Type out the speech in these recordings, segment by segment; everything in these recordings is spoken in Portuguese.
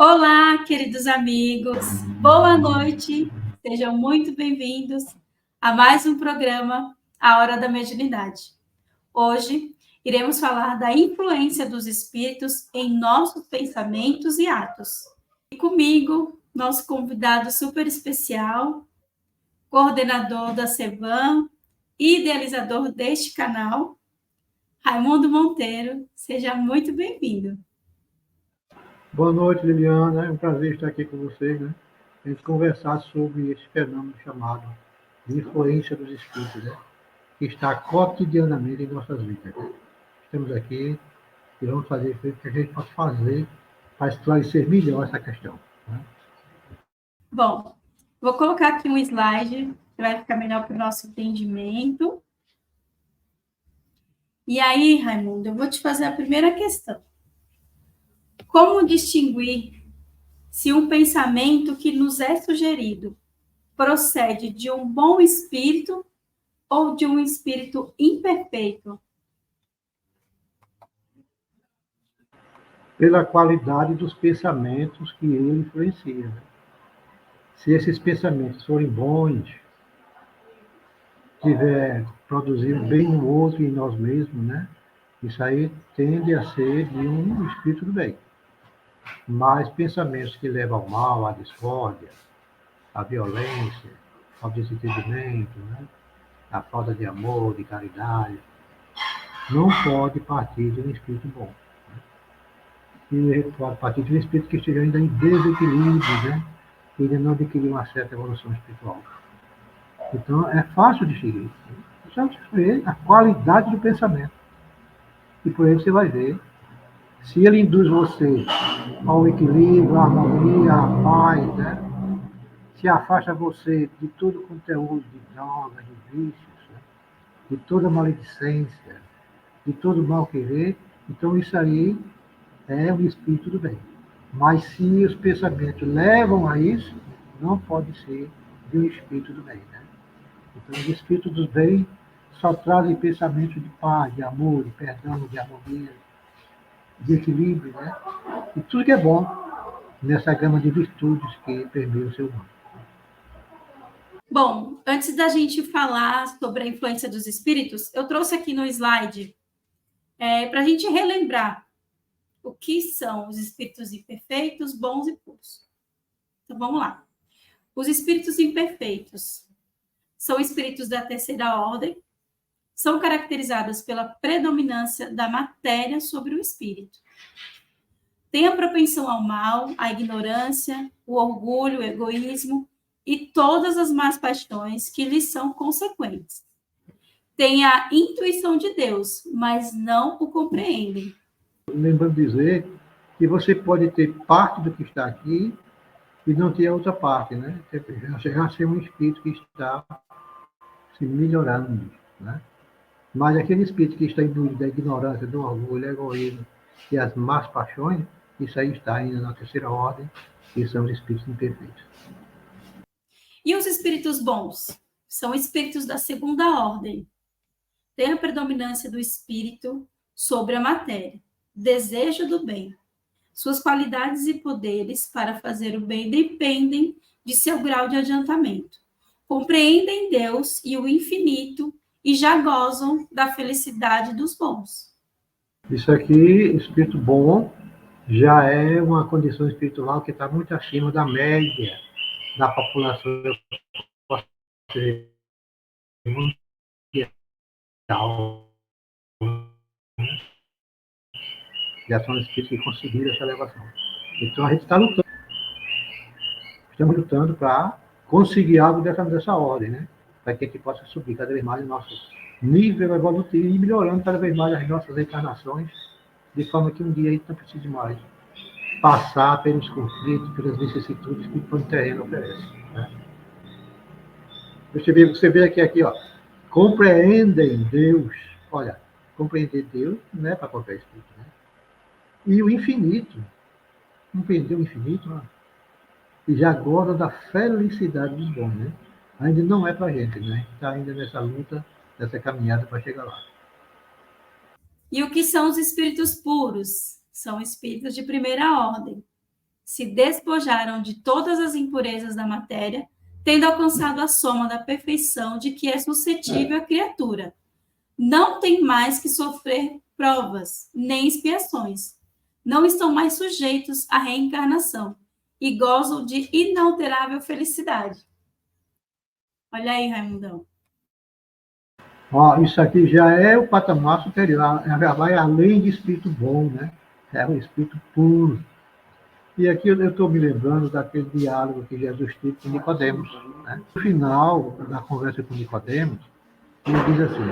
Olá, queridos amigos, boa noite, sejam muito bem-vindos a mais um programa, A Hora da Mediunidade. Hoje, iremos falar da influência dos espíritos em nossos pensamentos e atos. E comigo, nosso convidado super especial, coordenador da SEVAM, idealizador deste canal, Raimundo Monteiro, seja muito bem-vindo. Boa noite, Liliana. É um prazer estar aqui com vocês, né? A gente conversar sobre esse fenômeno chamado de influência dos espíritos, né? Que está cotidianamente em nossas vidas. Né? Estamos aqui e vamos fazer o que a gente pode fazer para esclarecer melhor essa questão. Né? Bom, vou colocar aqui um slide que vai ficar melhor para o nosso entendimento. E aí, Raimundo, eu vou te fazer a primeira questão. Como distinguir se um pensamento que nos é sugerido procede de um bom espírito ou de um espírito imperfeito? Pela qualidade dos pensamentos que ele influencia. Né? Se esses pensamentos forem bons, tiver produzindo bem no outro e em nós mesmos, né? Isso aí tende a ser de um espírito do bem. Mas pensamentos que levam ao mal, à discórdia, à violência, ao desentendimento, né? À falta de amor, de caridade, não pode partir de um espírito bom. E pode partir de um espírito que esteja ainda em desequilíbrio, né? Que ainda não adquiriu uma certa evolução espiritual. Então, é fácil de seguir. Só ver a qualidade do pensamento. E por aí você vai ver se ele induz você ao equilíbrio, à harmonia, à paz, né? Se afasta você de todo conteúdo de drogas, de vícios, né? De toda maledicência, de todo mal querer, então isso aí é o espírito do bem. Mas se os pensamentos levam a isso, não pode ser de um espírito do bem. Né? Então, os espíritos do bem só trazem pensamentos de paz, de amor, de perdão, de harmonia, de equilíbrio, né? E tudo que é bom nessa gama de virtudes que permeia o ser humano. Bom, antes da gente falar sobre a influência dos espíritos, eu trouxe aqui no slide para a gente relembrar o que são os espíritos imperfeitos, bons e puros. Então, vamos lá. Os espíritos imperfeitos são espíritos da terceira ordem, são caracterizados pela predominância da matéria sobre o espírito. Tem a propensão ao mal, à ignorância, o orgulho, o egoísmo e todas as más paixões que lhes são consequentes. Tem a intuição de Deus, mas não o compreendem. Lembrando de dizer que você pode ter parte do que está aqui e não ter a outra parte, né? Chegar a ser um espírito que está se melhorando, né? Mas aquele espírito que está imbuído da ignorância, do orgulho, do egoísmo e as más paixões, isso aí está ainda na terceira ordem, que são os espíritos imperfeitos. E os espíritos bons? São espíritos da segunda ordem. Tem a predominância do espírito sobre a matéria, desejo do bem. Suas qualidades e poderes para fazer o bem dependem de seu grau de adiantamento. Compreendem Deus e o infinito e já gozam da felicidade dos bons. Isso aqui, espírito bom, já é uma condição espiritual que está muito acima da média da população mundial. Já são espíritos que conseguiram essa elevação. Então a gente está lutando. Estamos lutando para conseguir algo dessa ordem, né? Para que a gente possa subir cada vez mais o nosso nível evolutivo e melhorando cada vez mais as nossas encarnações, de forma que um dia a gente não precise mais passar pelos conflitos, pelas vicissitudes que o plano terreno oferece. Né? Você vê aqui, ó, compreendem Deus. Olha, compreender Deus não é para qualquer espírito. Né? E o infinito, compreender o infinito, né? E já goza da felicidade dos bons. Né? Ainda não é para a gente, né? A gente está ainda nessa luta, nessa caminhada para chegar lá. E o que são os espíritos puros? São espíritos de primeira ordem. se despojaram de todas as impurezas da matéria, tendo alcançado a soma da perfeição de que é suscetível a criatura. Não tem mais que sofrer provas, nem expiações. Não estão mais sujeitos à reencarnação e gozam de inalterável felicidade. Olha aí, Raimundão. Isso aqui já é o patamar superior, já vai além de espírito bom, né? É o espírito puro. E aqui eu estou me lembrando daquele diálogo que Jesus teve com Nicodemos, né? No final da conversa com Nicodemos, ele diz assim: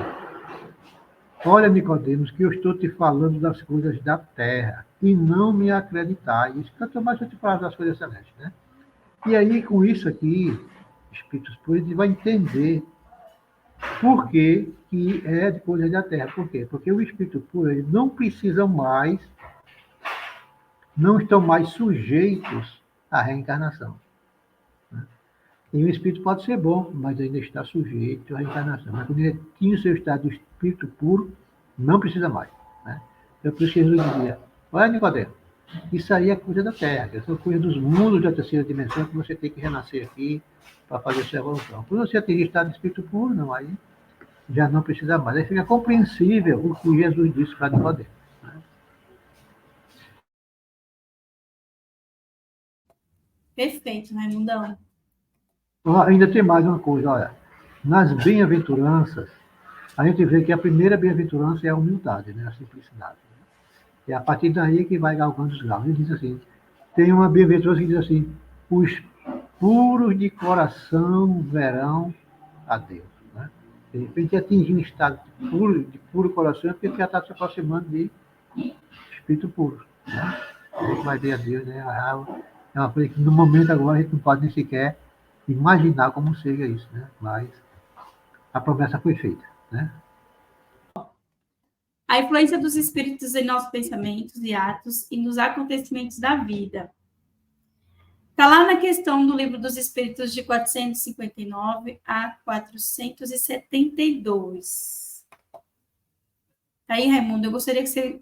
olha, Nicodemos, que eu estou te falando das coisas da terra e não me acreditais. Quanto mais eu te falar das coisas celestes, né? E aí, com isso aqui, espíritos puros, ele vai entender por que é de coisas da terra. Por quê? Porque o espírito puro, ele não precisa mais, não estão mais sujeitos à reencarnação. Né? E o espírito pode ser bom, mas ainda está sujeito à reencarnação. Mas quando ele tinha o seu estado de espírito puro, não precisa mais. Né? Então, por isso que Jesus dizia: olha, Nicodemo, isso aí é coisa da terra, isso é coisa dos mundos da terceira dimensão, que você tem que renascer aqui para fazer sua evolução. Quando você atingir estado de espírito puro, não, aí já não precisa mais. Aí fica compreensível o que Jesus disse para Nicodemo. Né? Perfeito, Raimundão. Ainda tem mais uma coisa, olha. Nas bem-aventuranças, a gente vê que a primeira bem-aventurança é a humildade, né? A simplicidade. É a partir daí que vai galgando os graus. Ele diz assim, tem uma bem-aventurança que diz assim: os puros de coração verão a Deus. Né? De repente, atingir um estado de puro coração, é porque já está se aproximando de espírito puro. Né? A gente vai ver a Deus, né? É uma coisa que no momento agora a gente não pode nem sequer imaginar como seja isso, né? Mas a promessa foi feita, né? A influência dos espíritos em nossos pensamentos e atos e nos acontecimentos da vida. Está lá na questão do Livro dos Espíritos de 459 a 472. Tá aí, Raimundo, eu gostaria que você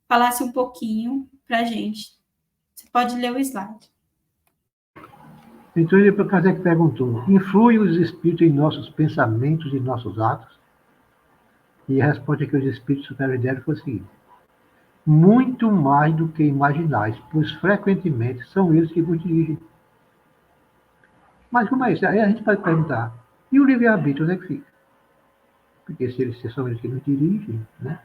falasse um pouquinho para a gente. Você pode ler o slide. Então, ele, Kardec perguntou: influem os espíritos em nossos pensamentos e nossos atos? E a resposta que os espíritos superiores deram foi a seguinte: muito mais do que imaginais, pois frequentemente são eles que vos dirigem. Mas como é isso? Aí a gente pode perguntar: e o livre-arbítrio, onde é que fica? Porque se eles são eles que nos dirigem, né?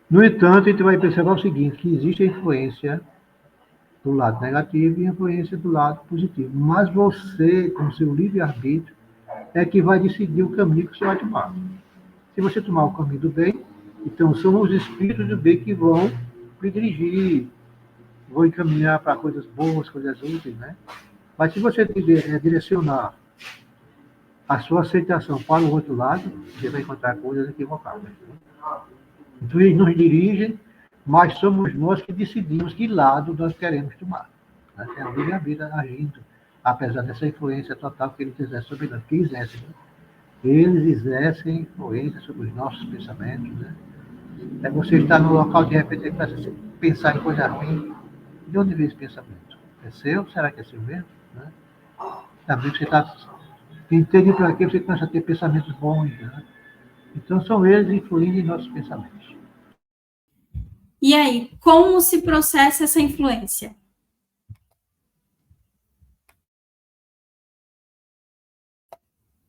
No entanto, a gente vai perceber o seguinte: que existe a influência do lado negativo e a influência do lado positivo. Mas você, com seu livre-arbítrio, é que vai decidir o caminho que você vai tomar. Se você tomar o caminho do bem, então são os espíritos do bem que vão lhe dirigir, vão encaminhar para coisas boas, coisas úteis, né? Mas se você direcionar a sua aceitação para o outro lado, você vai encontrar coisas equivocadas. Né? Então eles nos dirigem, mas somos nós que decidimos que lado nós queremos tomar. Né? É o livre-arbítrio agindo, apesar dessa influência total que eles exercem sobre nós, que exercem, né? Eles exercem influência sobre os nossos pensamentos, né? É você estar no local, de repente, pensar em coisa ruim. De onde vem esse pensamento? É seu? Será que é seu mesmo? Né? Também você está entendendo por aqui, você começa a ter pensamentos bons. Né? Então, são eles influindo em nossos pensamentos. E aí, como se processa essa influência?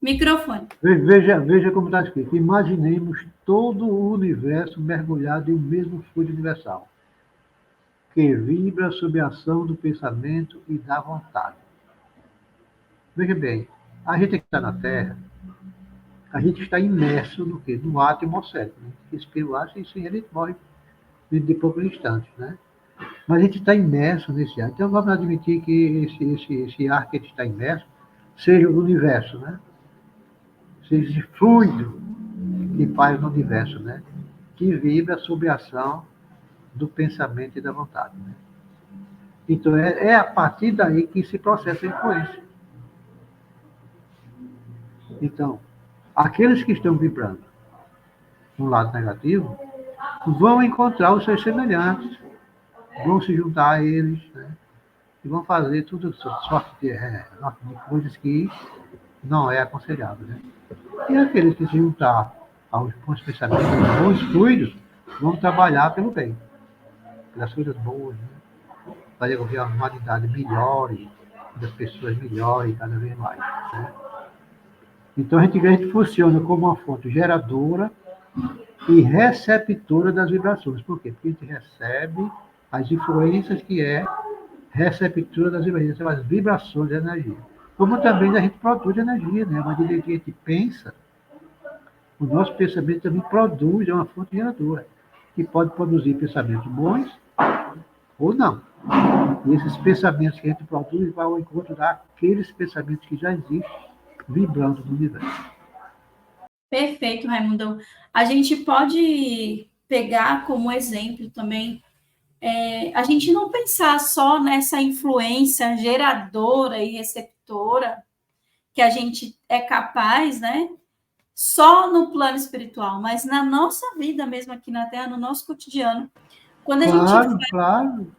Microfone. Veja como está escrito. Imaginemos todo o universo mergulhado em um mesmo fluido universal, que vibra sob a ação do pensamento e da vontade. Veja bem, a gente que está na Terra, a gente está imerso no quê? No ar atmosférico. Né? Respira o ar e sem ele morre de poucos instantes. Né? Mas a gente está imerso nesse ar. Então vamos admitir que esse ar que a gente está imerso seja o universo, né? Seja esse fluido que faz no universo, né? Que vibra sob a ação do pensamento e da vontade. Né? Então, é a partir daí que se processa a influência. Então, aqueles que estão vibrando no lado negativo vão encontrar os seus semelhantes, vão se juntar a eles, né? e vão fazer tudo sorte de coisas que não é aconselhável, né? E aqueles que se juntar aos bons pensamentos, aos bons fluidos, vão trabalhar pelo bem, pelas coisas boas, né? Fazer com que a humanidade melhore, que as pessoas melhorem cada vez mais, né? Então a gente funciona como uma fonte geradora e receptora das vibrações. Por quê? Porque a gente recebe as influências que é receptora das vibrações, as vibrações de energia. Como também a gente produz energia, né? Uma medida que a gente pensa, o nosso pensamento também produz, é uma fonte geradora, que pode produzir pensamentos bons ou não. E esses pensamentos que a gente produz vão ao encontro daqueles pensamentos que já existem vibrando no universo. Perfeito, Raimundo. A gente pode pegar como exemplo também a gente não pensar só nessa influência geradora e receptora que a gente é capaz, né? Só no plano espiritual, mas na nossa vida mesmo aqui na Terra, no nosso cotidiano. Claro.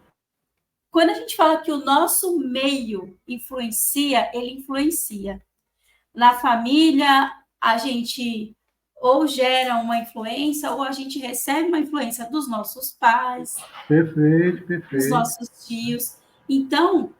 Quando a gente fala que o nosso meio influencia, ele influencia. Na família, a gente ou gera uma influência, ou a gente recebe uma influência dos nossos pais, dos nossos tios. Então,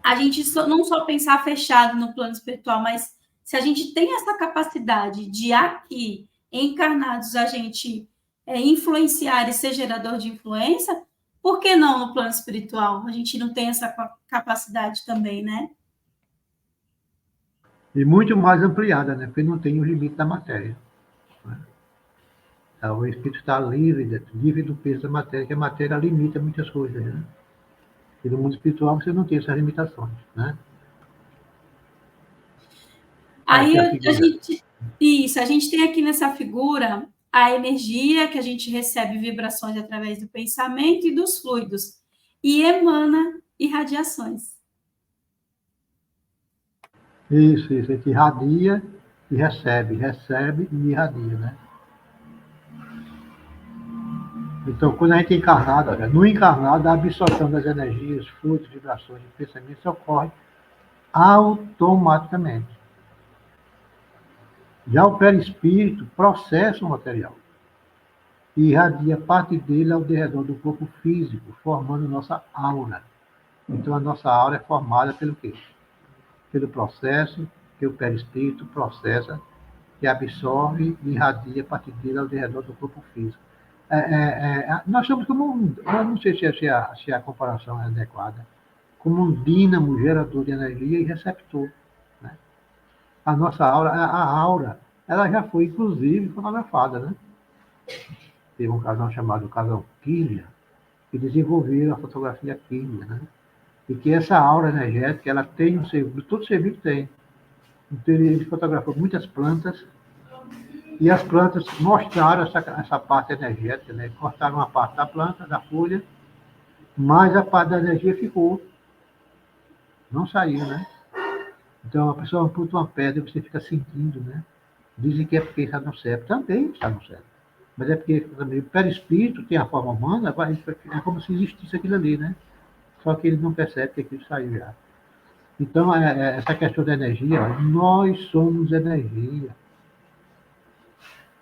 a gente não só pensar fechado no plano espiritual, mas se a gente tem essa capacidade de aqui, encarnados, a gente influenciar e ser gerador de influência, por que não no plano espiritual? A gente não tem essa capacidade também, né? E muito mais ampliada, né? Porque não tem o limite da matéria. Né? Então, o espírito está livre do peso da matéria, que a matéria limita muitas coisas, né? E no mundo espiritual você não tem essas limitações, né? Aí a gente tem aqui nessa figura a energia que a gente recebe vibrações através do pensamento e dos fluidos e emana irradiações. Isso, a gente irradia e recebe e irradia, né? Então, quando a gente é encarnado, no encarnado, a absorção das energias, fluidos, vibrações e pensamentos ocorre automaticamente. Já o perispírito processa o material e irradia parte dele ao redor do corpo físico, formando nossa aura. Então, a nossa aura é formada pelo quê? Pelo processo que o perispírito processa, que absorve e irradia a partir dele ao redor do corpo físico. Nós somos como eu não sei se a comparação é adequada, como um dínamo gerador de energia e receptor. Né? A nossa aura, a aura, ela já foi, inclusive, fotografada. Né? Teve um casal chamado Casal Kirlian, que desenvolveram a fotografia Kirlian. Né? E que essa aura energética, ela tem um ser, todo ser vivo tem. Então, ele fotografou muitas plantas, e as plantas mostraram essa parte energética, né? Cortaram uma parte da planta, da folha, mas a parte da energia ficou, não saiu, né? Então, a pessoa amputa uma pedra e você fica sentindo, né? Dizem que é porque está no cérebro. Também está no cérebro. Mas é porque também o perispírito tem a forma humana, é como se existisse aquilo ali, né? Só que ele não percebe que aquilo saiu já. Então, essa questão da energia, nós somos energia.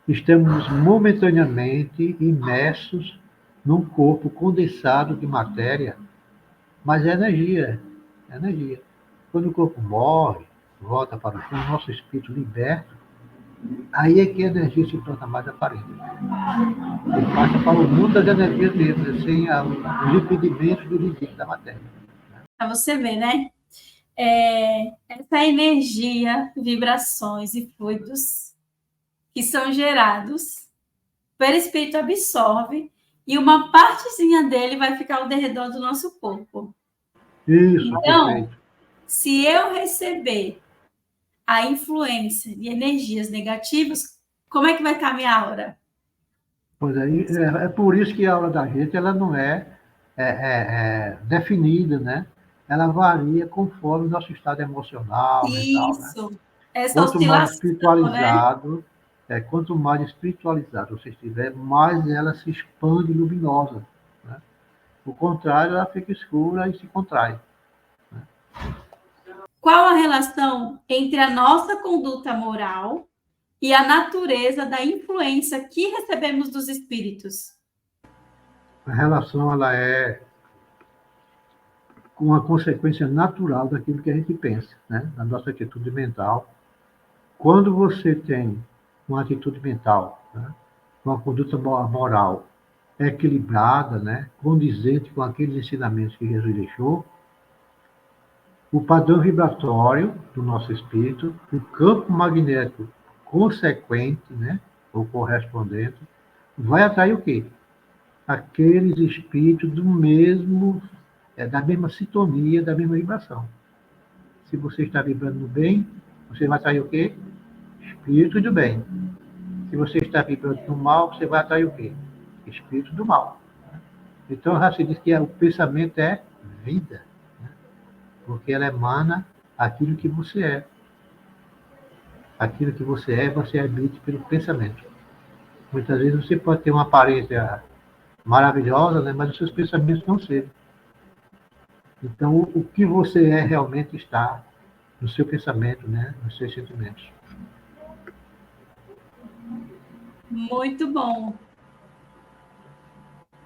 Estamos momentaneamente imersos num corpo condensado de matéria, mas é energia, é energia. Quando o corpo morre, volta para o chão, o nosso espírito liberto, aí é que a energia se torna mais aparente. Ele passa para o mundo das energias mesmo, sem os impedimentos do limite da matéria. Para você ver, né? Essa energia, vibrações e fluidos que são gerados, o perispírito absorve e uma partezinha dele vai ficar ao redor do nosso corpo. Isso, então, perfeito. Se eu receber a influência de energias negativas, como é que vai estar a minha aura? Pois aí, é por isso que a aura da gente ela não é definida, né? Ela varia conforme o nosso estado emocional, mental, né? Isso, essa Quanto mais oscilação, né? quanto mais espiritualizado você estiver, mais ela se expande luminosa. Né? O contrário, ela fica escura e se contrai. Qual a relação entre a nossa conduta moral e a natureza da influência que recebemos dos espíritos? A relação ela é uma consequência natural daquilo que a gente pensa, né? Da nossa atitude mental. Quando você tem uma atitude mental, né? Uma conduta moral equilibrada, né? Condizente com aqueles ensinamentos que Jesus deixou, o padrão vibratório do nosso espírito, o campo magnético consequente, né? Ou correspondente, vai atrair o quê? Aqueles espíritos do mesmo, da mesma sintonia, da mesma vibração. Se você está vibrando no bem, você vai atrair o quê? Espírito do bem. Se você está vibrando no mal, você vai atrair o quê? Espírito do mal. Então, já se diz que o pensamento é vida, né? Porque ela emana aquilo que você é. Aquilo que você habite pelo pensamento. Muitas vezes você pode ter uma aparência maravilhosa, né? Mas os seus pensamentos não serem. Então, o que você é realmente está no seu pensamento, né? Nos seus sentimentos. Muito bom.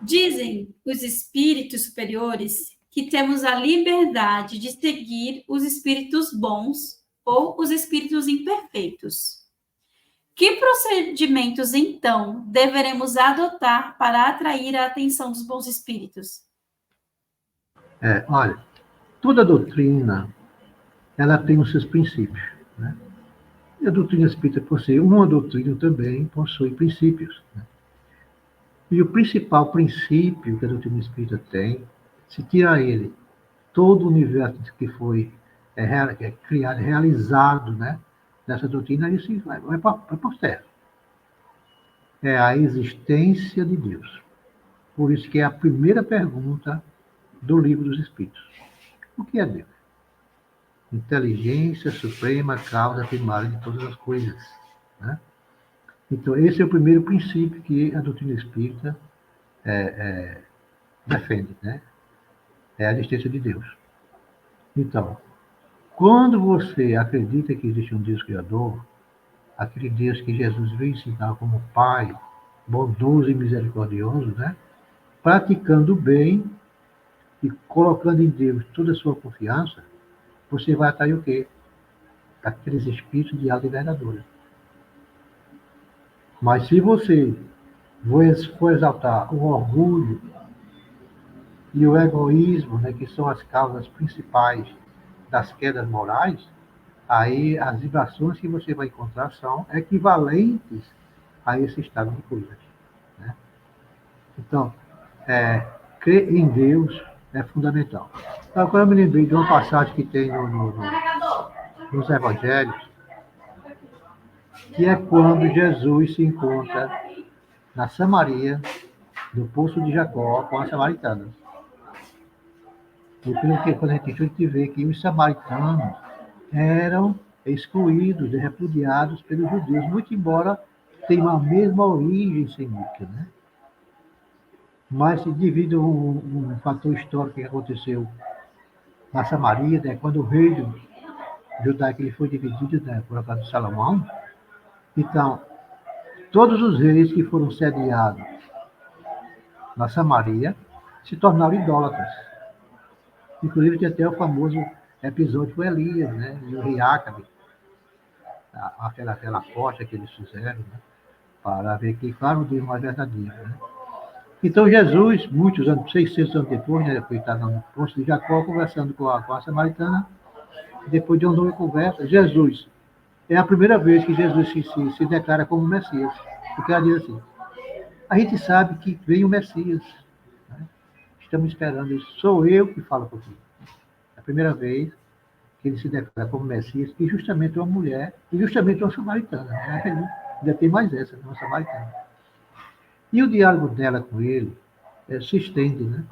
Dizem os espíritos superiores que temos a liberdade de seguir os espíritos bons ou os espíritos imperfeitos. Que procedimentos, então, deveremos adotar para atrair a atenção dos bons espíritos? Olha, toda doutrina, ela tem os seus princípios, né? E a doutrina espírita, por ser uma doutrina, também possui princípios, né? E o principal princípio que a doutrina espírita tem, se tirar ele, todo o universo que foi criado, realizado, né, nessa doutrina, isso vai por terra. É a existência de Deus. Por isso que é a primeira pergunta do Livro dos Espíritos. O que é Deus? Inteligência suprema, causa primária de todas as coisas, né? Então, esse é o primeiro princípio que a doutrina espírita defende, né? É a existência de Deus. Então, quando você acredita que existe um Deus Criador, aquele Deus que Jesus veio ensinar como Pai, bondoso e misericordioso, né? Praticando o bem e colocando em Deus toda a sua confiança, você vai atrair o quê? Aqueles espíritos de alta envergadura. Mas se você for exaltar o orgulho e o egoísmo, né, que são as causas principais das quedas morais, aí as vibrações que você vai encontrar são equivalentes a esse estado de coisas, né? Então, crer em Deus é fundamental. Então, agora eu me lembrei de uma passagem que tem nos Evangelhos, que é quando Jesus se encontra na Samaria, no poço de Jacó, com as samaritanas. E pelo que quando a gente vê que os samaritanos eram excluídos e repudiados pelos judeus, muito embora tenham a mesma origem semita, né? Mas devido a um fator histórico que aconteceu na Samaria, né, quando o reino judaico ele foi dividido, né, por causa de Salomão, então todos os reis que foram sediados na Samaria se tornaram idólatras. Inclusive tem até o famoso episódio com Elias, né, e o rei Acabe, aquela aposta que eles fizeram, né, para ver que qual o Deus mais verdadeiro, né? Então Jesus, muitos anos, 600 anos depois, né, foi estar no poço de Jacó conversando com a samaritana. Depois de uma longa conversa, Jesus, é a primeira vez que Jesus se declara como Messias, porque ela diz assim: a gente sabe que vem o Messias, né? Estamos esperando isso. Sou eu que falo contigo. É a primeira vez que ele se declara como Messias, e justamente uma mulher, e justamente uma samaritana, né? Ainda tem mais essa, uma samaritana. E o diálogo dela com ele se estende, né?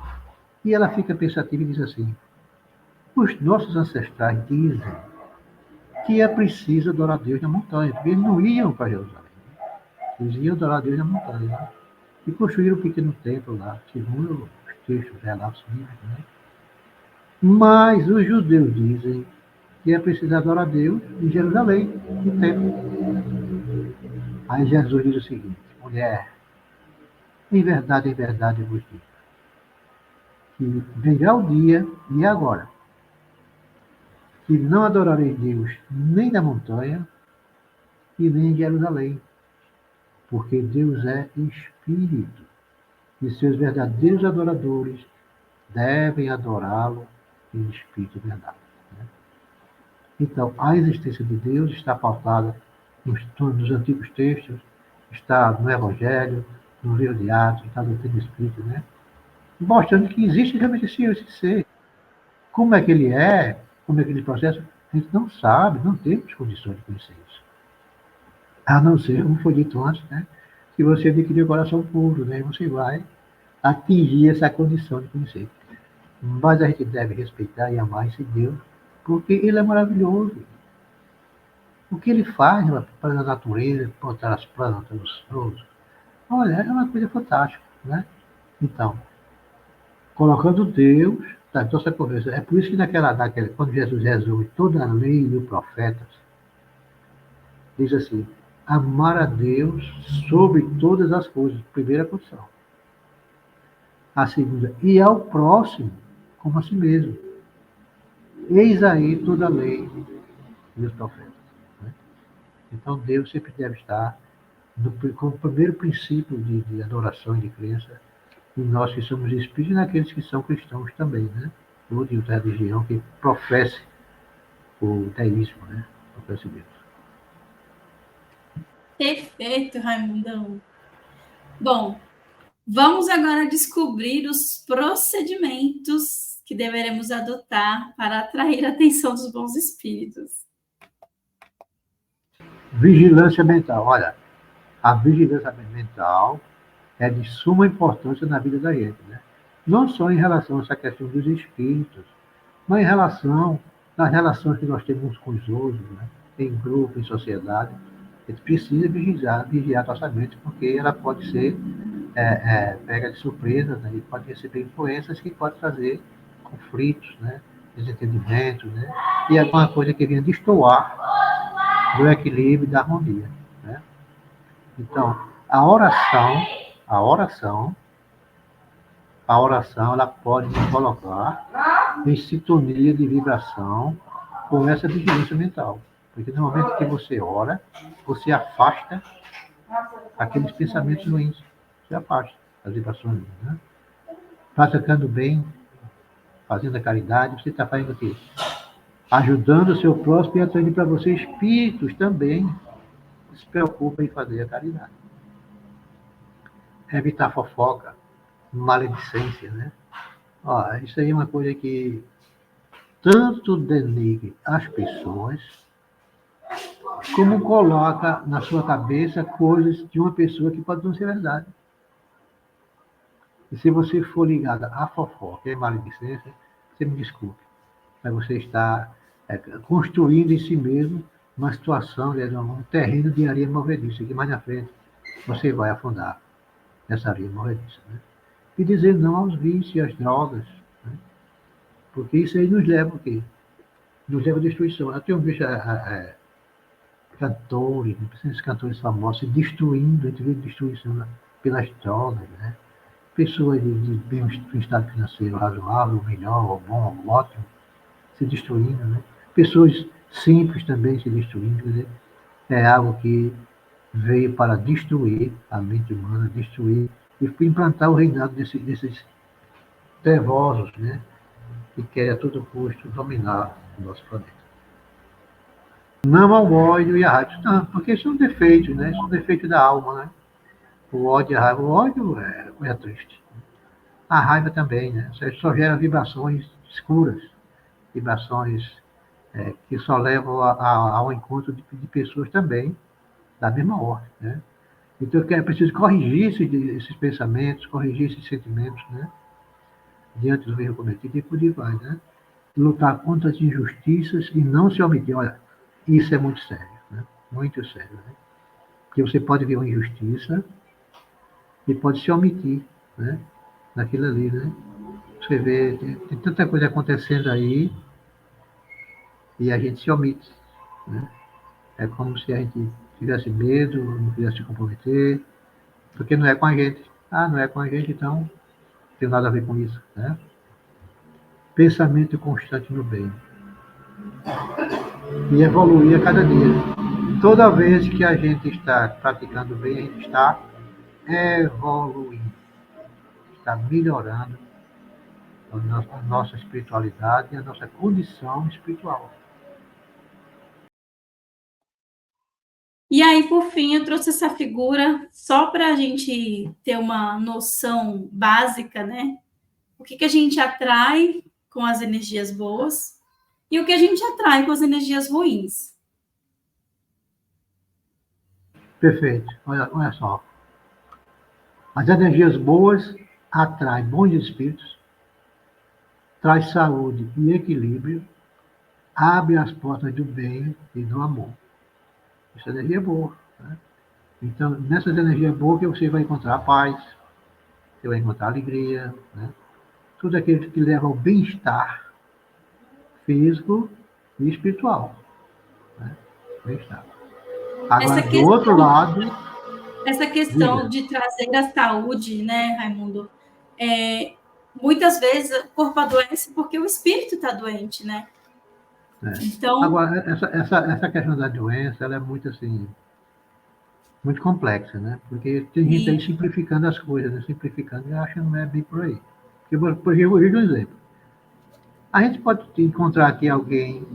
E ela fica pensativa e diz assim: os nossos ancestrais dizem que é preciso adorar Deus na montanha, porque eles não iam para Jerusalém. Eles iam adorar Deus na montanha, né? E construíram um pequeno templo lá, segundo textos, relatos bíblicos, né? Mas os judeus dizem que é preciso adorar a Deus em Jerusalém, no templo. Aí Jesus diz o seguinte: mulher, em verdade eu vos digo, que virá o dia, e agora, que não adorareis Deus nem na montanha e nem em Jerusalém, porque Deus é Espírito, e seus verdadeiros adoradores devem adorá-lo em Espírito e verdade. Né? Então, a existência de Deus está pautada nos antigos textos, está no Evangelho, no livro de Atos, está no Antigo Espírito, né? Mostrando que existe realmente esse ser. Como é que ele é, como é que ele processa, a gente não sabe, não temos condições de conhecer isso. A não ser, como foi dito antes, né? Se você adquirir o coração puro, né? Você vai atingir essa condição de conhecer. Mas a gente deve respeitar e amar esse Deus, porque ele é maravilhoso. O que ele faz para a natureza, plantar as plantas, os frutos, olha, é uma coisa fantástica, né? Então, colocando Deus, tá, então essa conversa, é por isso que quando Jesus resume toda a lei e os profetas, diz assim, amar a Deus sobre todas as coisas, primeira condição. A segunda, e ao próximo como a si mesmo. Eis aí toda a lei e os profetas. Né? Então Deus sempre deve estar como primeiro princípio de adoração e de crença, e nós que somos espíritos e naqueles que são cristãos também, né? Ou de outra religião que professe o deísmo, né? Professe Deus. Perfeito, Raimundão. Bom, vamos agora descobrir os procedimentos que deveremos adotar para atrair a atenção dos bons espíritos. Vigilância mental. Olha, a vigilância mental é de suma importância na vida da gente, né? Não só em relação a essa questão dos espíritos, mas em relação às relações que nós temos com os outros, né? Em grupo, em sociedade. A gente precisa vigiar nossa mente, porque ela pode ser pega de surpresa, né? E pode receber influências que podem trazer conflitos, né? Desentendimentos, né? E alguma coisa que venha destoar do equilíbrio e da harmonia, né? Então, a oração, a oração, a oração, ela pode nos colocar em sintonia de vibração com essa vigilância mental. Porque no momento que você ora, você afasta aqueles pensamentos ruins. Você afasta as vibrações ruins, né? Praticando bem, fazendo a caridade, você está fazendo o quê? Ajudando o seu próximo e atraindo para você espíritos também que se preocupam em fazer a caridade. Evitar fofoca, maledicência, né? Ó, isso aí é uma coisa que tanto denigre as pessoas, como coloca na sua cabeça coisas de uma pessoa que pode não ser verdade. E se você for ligada à fofoca e à maledicência, você me desculpe, mas você está construindo em si mesmo uma situação, um terreno de areia movediça, que mais na frente você vai afundar nessa areia movediça. Né? E dizer não aos vícios e às drogas, né? Porque isso aí nos leva o quê? Nos leva à destruição. Eu tenho visto cantores, esses cantores famosos, se destruindo, a gente vê destruição pelas drogas, né? Pessoas de bem um estado financeiro razoável, melhor, ou bom, ou ótimo, se destruindo, né? Pessoas simples também se destruindo, quer dizer, é algo que veio para destruir a mente humana, destruir e implantar o reinado desses trevosos, né? Que querem a todo custo dominar o nosso planeta. Não ao ódio e à raiva, não, porque são defeitos, né? São defeitos da alma, né? O ódio e a raiva. O ódio é coisa triste. A raiva também, né? Só gera vibrações escuras, vibrações que só levam ao encontro de pessoas também da mesma ordem, né? Então é preciso corrigir esses pensamentos, corrigir esses sentimentos, né? Diante do erro cometido e por aí vai, né? Lutar contra as injustiças e não se omitir. Olha, isso é muito sério, né? Muito sério, né? Porque você pode ver uma injustiça e pode se omitir, né? Naquilo ali, né? Você vê, tem tanta coisa acontecendo aí e a gente se omite, né? É como se a gente tivesse medo, não quisesse se comprometer, porque não é com a gente. Ah, não é com a gente, então não tem nada a ver com isso, né? Pensamento constante no bem e evoluir a cada dia. Toda vez que a gente está praticando bem, a gente está evoluindo, está melhorando a nossa espiritualidade e a nossa condição espiritual. E aí, por fim, eu trouxe essa figura só para a gente ter uma noção básica, né? O que a gente atrai com as energias boas e o que a gente atrai com as energias ruins. Perfeito. Olha só. As energias boas atraem bons espíritos, traz saúde e equilíbrio, abre as portas do bem e do amor. Isso é energia boa. Né? Então, nessas energias boas que você vai encontrar paz, você vai encontrar alegria, né? Tudo aquilo que leva ao bem-estar físico e espiritual. Né? Bem-estar. Agora, Essa do outro questão, lado, essa questão diga. de trazer a saúde, né, Raimundo? Muitas vezes o corpo adoece porque o espírito está doente, né? Né? Então, Agora, essa questão da doença, ela é muito assim, muito complexa, né? Porque tem gente aí sim, simplificando as coisas, né? Simplificando e acha que não é bem por aí. Porque, por exemplo, eu vou dar um exemplo. A gente pode encontrar aqui alguém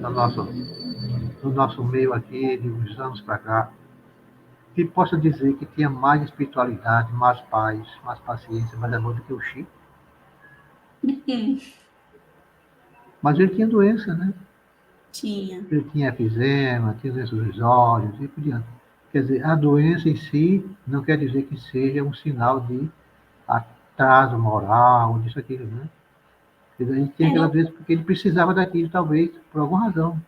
no nosso meio aqui, de uns anos para cá, que possa dizer que tinha mais espiritualidade, mais paz, mais paciência, mais amor do que o Chico. Mas ele tinha doença, né? tinha. Ele tinha efizema, tinha doença dos olhos e por diante. Quer dizer, a doença em si não quer dizer que seja um sinal de atraso moral, disso, aquilo, né? Quer dizer, a gente tinha aquela Não, doença porque ele precisava daquilo, talvez, por alguma razão.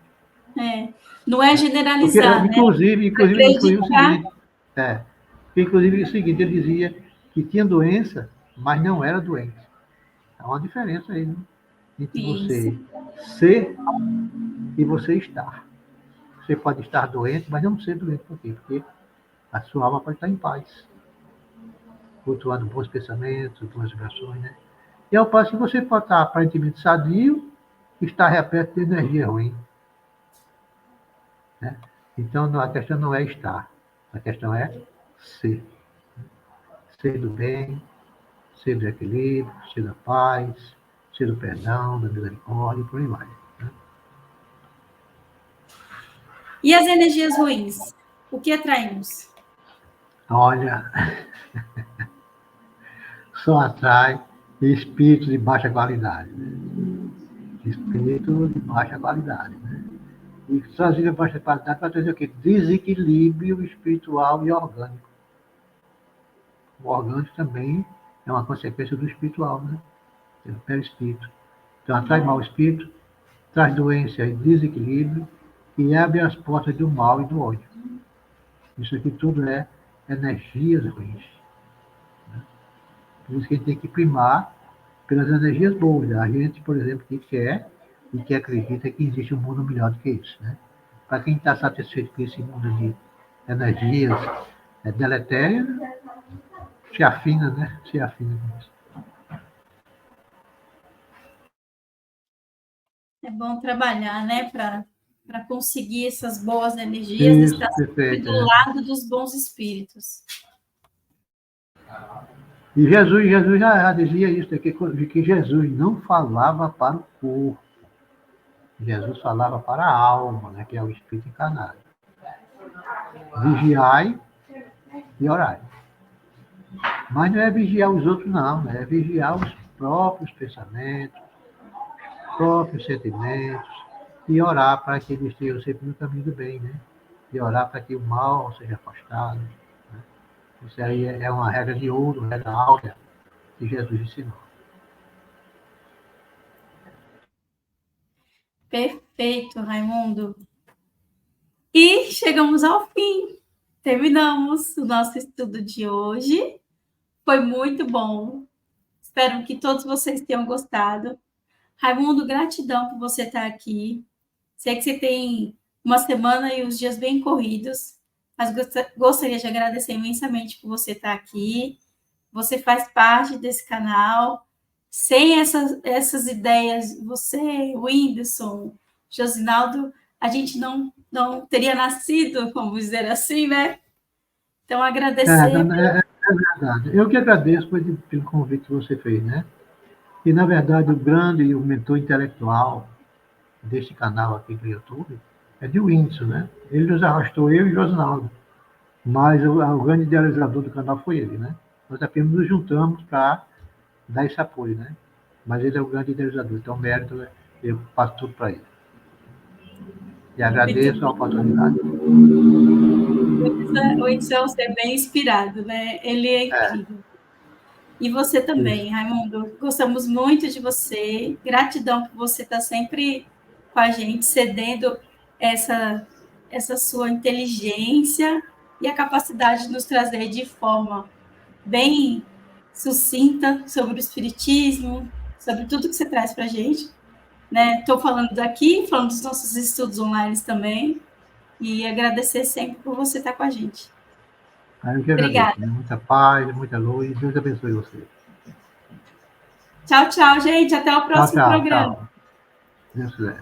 não é Porque, generalizar, né? inclusive o Acreditar, seguinte, inclusive o seguinte, ele dizia que tinha doença, mas não era doente. Há uma diferença aí, né? Entre isso. você ser e você estar. Você pode estar doente, mas não ser doente. Por quê? Porque a sua alma pode estar em paz, cultuando bons pensamentos, boas vibrações, né? E ao passo que você pode estar aparentemente sadio e estar repleto de energia ruim, né? Então, a questão não é estar, a questão é ser. Ser do bem, ser do equilíbrio, ser da paz, ser do perdão, da misericórdia, e por aí vai. Né? E as energias ruins? O que atraímos? Olha, só atrai espíritos de baixa qualidade. Né? Espírito de baixa qualidade. Né? E trazer baixa qualidade para trazer o quê? Desequilíbrio espiritual e orgânico. O orgânico também é uma consequência do espiritual, né? É o perispírito. Então, atrai mau espírito, traz doença e desequilíbrio e abre as portas do mal e do ódio. Isso aqui tudo é energias ruins. Por isso que a gente tem que primar pelas energias boas. A gente, por exemplo, que quer e que acredita que existe um mundo melhor do que isso. Né? Para quem está satisfeito com esse mundo de energias deletérias, se afina, né? Se afina com isso. É bom trabalhar, né, para conseguir essas boas energias e Isso, estar sempre perfeito. do lado dos bons espíritos. E Jesus já dizia isso, que Jesus não falava para o corpo. Jesus falava para a alma, né, que é o espírito encarnado. Vigiai e orai. Mas não é vigiar os outros, não. Né? É vigiar os próprios pensamentos, próprios sentimentos e orar para que eles estejam sempre no caminho do bem, né? E orar para que o mal seja afastado. Né? Isso aí é uma regra de ouro, regra áurea que Jesus ensinou. Perfeito, Raimundo. E chegamos ao fim. Terminamos o nosso estudo de hoje. Foi muito bom Espero que todos vocês tenham gostado. Raimundo, gratidão por você estar aqui. Sei que você tem uma semana e os dias bem corridos, mas gostaria de agradecer imensamente por você estar aqui. Você faz parte desse canal. Sem essas ideias, você, Whindersson, Josinaldo, a gente não teria nascido, vamos dizer assim, né? Então, agradecer. É verdade. Eu que agradeço pelo convite que você fez, né? E, na verdade, o grande e o mentor intelectual deste canal aqui do YouTube é de Whindersson, né? Ele nos arrastou, eu e Josinaldo. Mas o grande idealizador do canal foi ele, né? Nós apenas nos juntamos para dar esse apoio, né? Mas ele é o grande idealizador, então o mérito eu passo tudo para ele. E agradeço a oportunidade. O Whindersson é um ser bem inspirado, né? Ele é incrível. E você também, Isso. Raimundo. Gostamos muito de você. Gratidão por você estar sempre com a gente, cedendo essa sua inteligência e a capacidade de nos trazer de forma bem sucinta sobre o espiritismo, sobre tudo que você traz para a gente. Estou falando daqui, falando dos nossos estudos online também, e agradecer sempre por você estar com a gente. Eu que agradeço. Obrigada. Muita paz, muita luz. Deus abençoe você. Tchau, tchau, gente. Até o Tchau, próximo tchau, programa. tchau. Deus quiser.